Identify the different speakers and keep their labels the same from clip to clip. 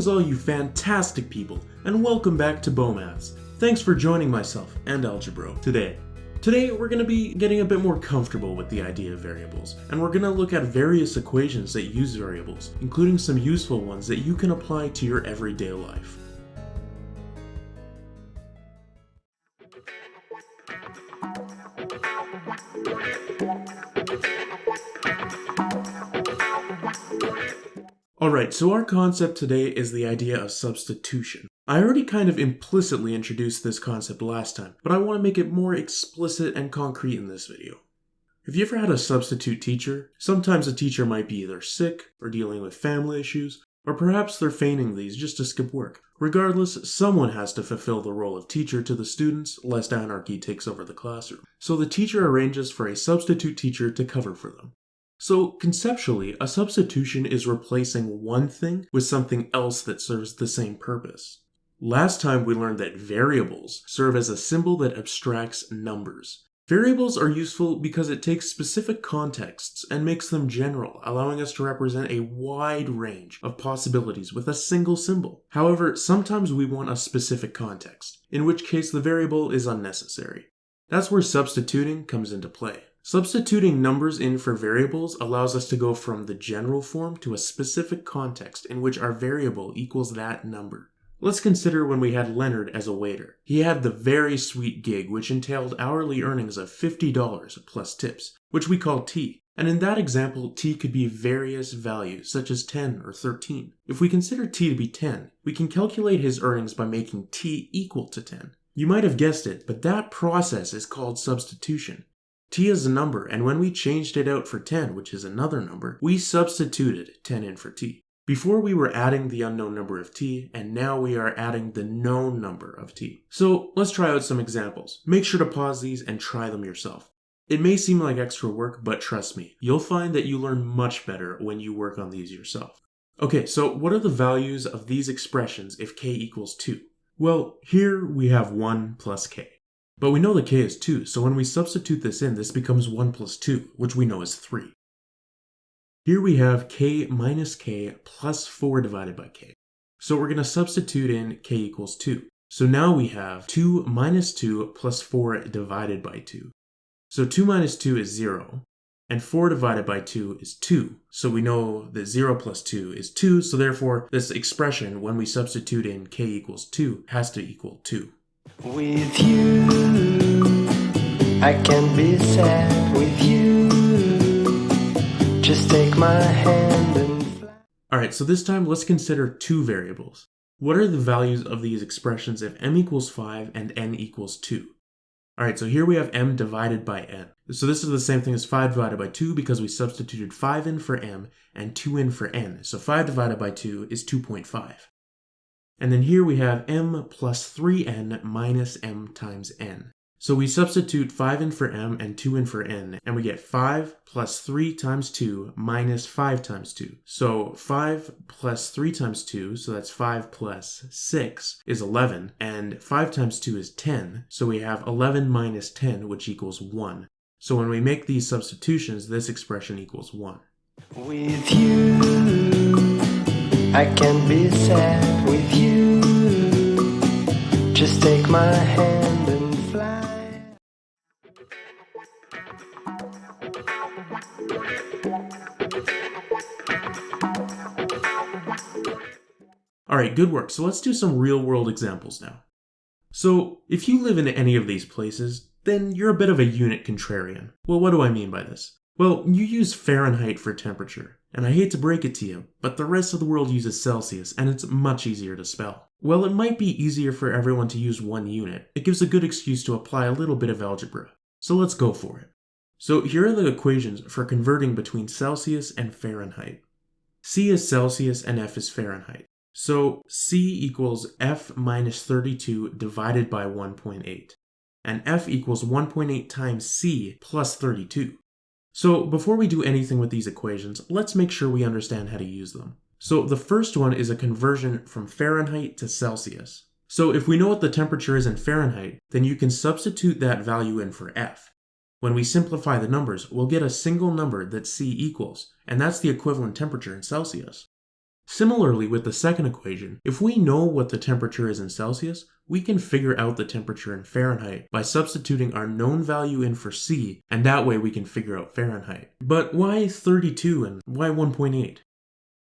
Speaker 1: Greetings all you fantastic people, and welcome back to Beau Maths. Thanks for joining myself and algebra today. Today we're going to be getting a bit more comfortable with the idea of variables, and we're going to look at various equations that use variables, including some useful ones that you can apply to your everyday life. Alright, so our concept today is the idea of substitution. I already kind of implicitly introduced this concept last time, but I want to make it more explicit and concrete in this video. Have you ever had a substitute teacher? Sometimes a teacher might be either sick, or dealing with family issues, or perhaps they're feigning these just to skip work. Regardless, someone has to fulfill the role of teacher to the students, lest anarchy takes over the classroom. So the teacher arranges for a substitute teacher to cover for them. So conceptually, a substitution is replacing one thing with something else that serves the same purpose. Last time we learned that variables serve as a symbol that abstracts numbers. Variables are useful because it takes specific contexts and makes them general, allowing us to represent a wide range of possibilities with a single symbol. However, sometimes we want a specific context, in which case the variable is unnecessary. That's where substituting comes into play. Substituting numbers in for variables allows us to go from the general form to a specific context in which our variable equals that number. Let's consider when we had Leonard as a waiter. He had the very sweet gig which entailed hourly earnings of $50 plus tips, which we call T. And in that example, T could be various values such as 10 or 13. If we consider T to be 10, we can calculate his earnings by making T equal to 10. You might have guessed it, but that process is called substitution. T is a number, and when we changed it out for 10, which is another number, we substituted 10 in for T. Before we were adding the unknown number of T, and now we are adding the known number of T. So let's try out some examples. Make sure to pause these and try them yourself. It may seem like extra work, but trust me, you'll find that you learn much better when you work on these yourself. Okay, so what are the values of these expressions if k equals 2? Well, here we have 1 plus k. But we know that k is 2, so when we substitute this in, this becomes 1 plus 2, which we know is 3. Here we have k minus k plus 4 divided by k. So we're going to substitute in k equals 2. So now we have 2 minus 2 plus 4 divided by 2. So 2 minus 2 is 0, and 4 divided by 2 is 2. So we know that 0 plus 2 is 2, so therefore this expression, when we substitute in k equals 2, has to equal 2.
Speaker 2: With you, I can be sad with you. Just take my hand and fly.
Speaker 1: Alright, so this time let's consider two variables. What are the values of these expressions if m equals 5 and n equals 2? Alright, so here we have m divided by n. So this is the same thing as 5 divided by 2 because we substituted 5 in for m and 2 in for n. So 5 divided by 2 is 2.5. And then here we have m plus 3n minus m times n. So we substitute 5 in for m and 2 in for n, and we get 5 plus 3 times 2 minus 5 times 2. So 5 plus 3 times 2, so that's 5 plus 6, is 11, and 5 times 2 is 10, so we have 11 minus 10, which equals 1. So when we make these substitutions, this expression equals 1.
Speaker 2: With you, I can be sad with you. Just take my hand and fly.
Speaker 1: Alright, good work. So let's do some real-world examples now. So if you live in any of these places, then you're a bit of a unit contrarian. Well, what do I mean by this? Well, you use Fahrenheit for temperature, and I hate to break it to you, but the rest of the world uses Celsius, and it's much easier to spell. Well, it might be easier for everyone to use one unit. It gives a good excuse to apply a little bit of algebra. So let's go for it. So here are the equations for converting between Celsius and Fahrenheit. C is Celsius and F is Fahrenheit. So C equals F minus 32 divided by 1.8. And F equals 1.8 times C plus 32. So before we do anything with these equations, let's make sure we understand how to use them. So the first one is a conversion from Fahrenheit to Celsius. So if we know what the temperature is in Fahrenheit, then you can substitute that value in for F. When we simplify the numbers, we'll get a single number that C equals, and that's the equivalent temperature in Celsius. Similarly with the second equation, if we know what the temperature is in Celsius, we can figure out the temperature in Fahrenheit by substituting our known value in for C, and that way we can figure out Fahrenheit. But why 32 and why 1.8?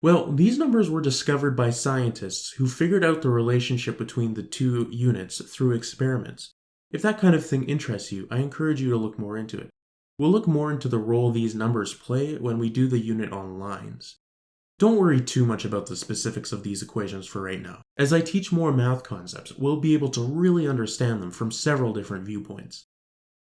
Speaker 1: Well, these numbers were discovered by scientists who figured out the relationship between the two units through experiments. If that kind of thing interests you, I encourage you to look more into it. We'll look more into the role these numbers play when we do the unit on lines. Don't worry too much about the specifics of these equations for right now. As I teach more math concepts, we'll be able to really understand them from several different viewpoints.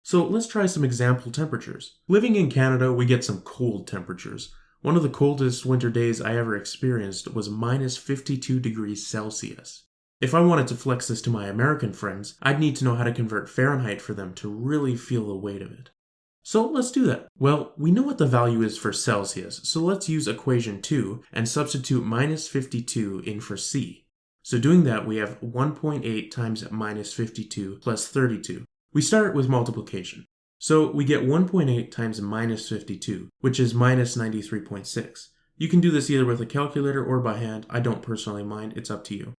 Speaker 1: So let's try some example temperatures. Living in Canada, we get some cold temperatures. One of the coldest winter days I ever experienced was minus 52 degrees Celsius. If I wanted to flex this to my American friends, I'd need to know how to convert Fahrenheit for them to really feel the weight of it. So let's do that. Well, we know what the value is for Celsius, so let's use equation 2 and substitute minus 52 in for C. So doing that, we have 1.8 times minus 52 plus 32. We start with multiplication. So we get 1.8 times minus 52, which is minus 93.6. You can do this either with a calculator or by hand. I don't personally mind, it's up to you.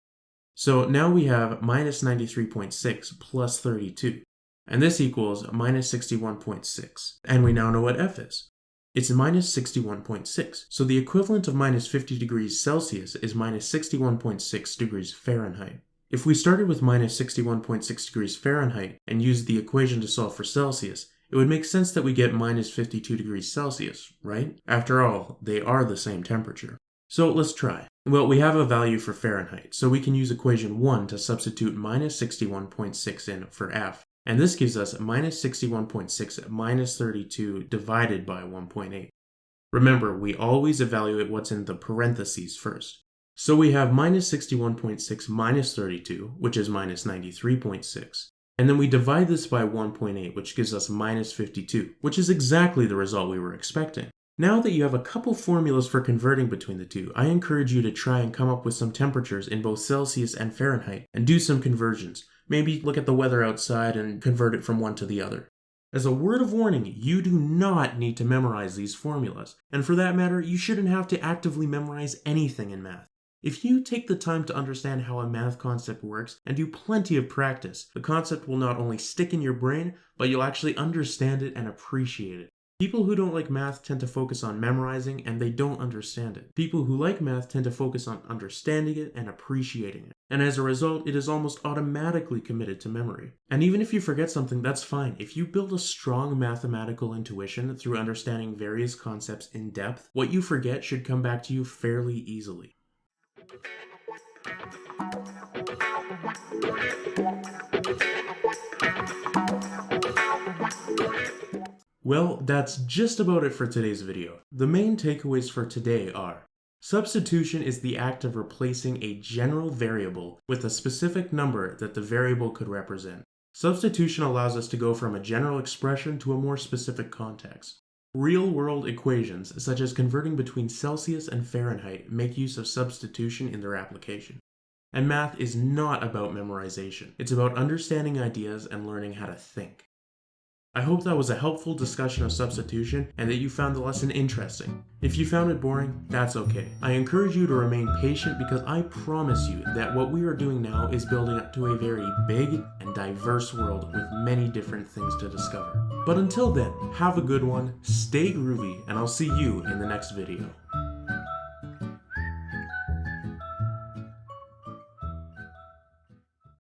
Speaker 1: So now we have minus 93.6 plus 32. And this equals minus 61.6. And we now know what F is. It's minus 61.6. So the equivalent of minus 50 degrees Celsius is minus 61.6 degrees Fahrenheit. If we started with minus 61.6 degrees Fahrenheit and used the equation to solve for Celsius, it would make sense that we get minus 52 degrees Celsius, right? After all, they are the same temperature. So let's try. Well, we have a value for Fahrenheit, so we can use equation 1 to substitute minus 61.6 in for F. And this gives us minus 61.6 minus 32 divided by 1.8. Remember, we always evaluate what's in the parentheses first. So we have minus 61.6 minus 32, which is minus 93.6. And then we divide this by 1.8, which gives us minus 52, which is exactly the result we were expecting. Now that you have a couple formulas for converting between the two, I encourage you to try and come up with some temperatures in both Celsius and Fahrenheit and do some conversions. Maybe look at the weather outside and convert it from one to the other. As a word of warning, you do not need to memorize these formulas. And for that matter, you shouldn't have to actively memorize anything in math. If you take the time to understand how a math concept works and do plenty of practice, the concept will not only stick in your brain, but you'll actually understand it and appreciate it. People who don't like math tend to focus on memorizing and they don't understand it. People who like math tend to focus on understanding it and appreciating it. And as a result, it is almost automatically committed to memory. And even if you forget something, that's fine. If you build a strong mathematical intuition through understanding various concepts in depth, what you forget should come back to you fairly easily. Well, that's just about it for today's video. The main takeaways for today are: substitution is the act of replacing a general variable with a specific number that the variable could represent. Substitution allows us to go from a general expression to a more specific context. Real-world equations, such as converting between Celsius and Fahrenheit, make use of substitution in their application. And math is not about memorization. It's about understanding ideas and learning how to think. I hope that was a helpful discussion of substitution and that you found the lesson interesting. If you found it boring, that's okay. I encourage you to remain patient because I promise you that what we are doing now is building up to a very big and diverse world with many different things to discover. But until then, have a good one, stay groovy, and I'll see you in the next video.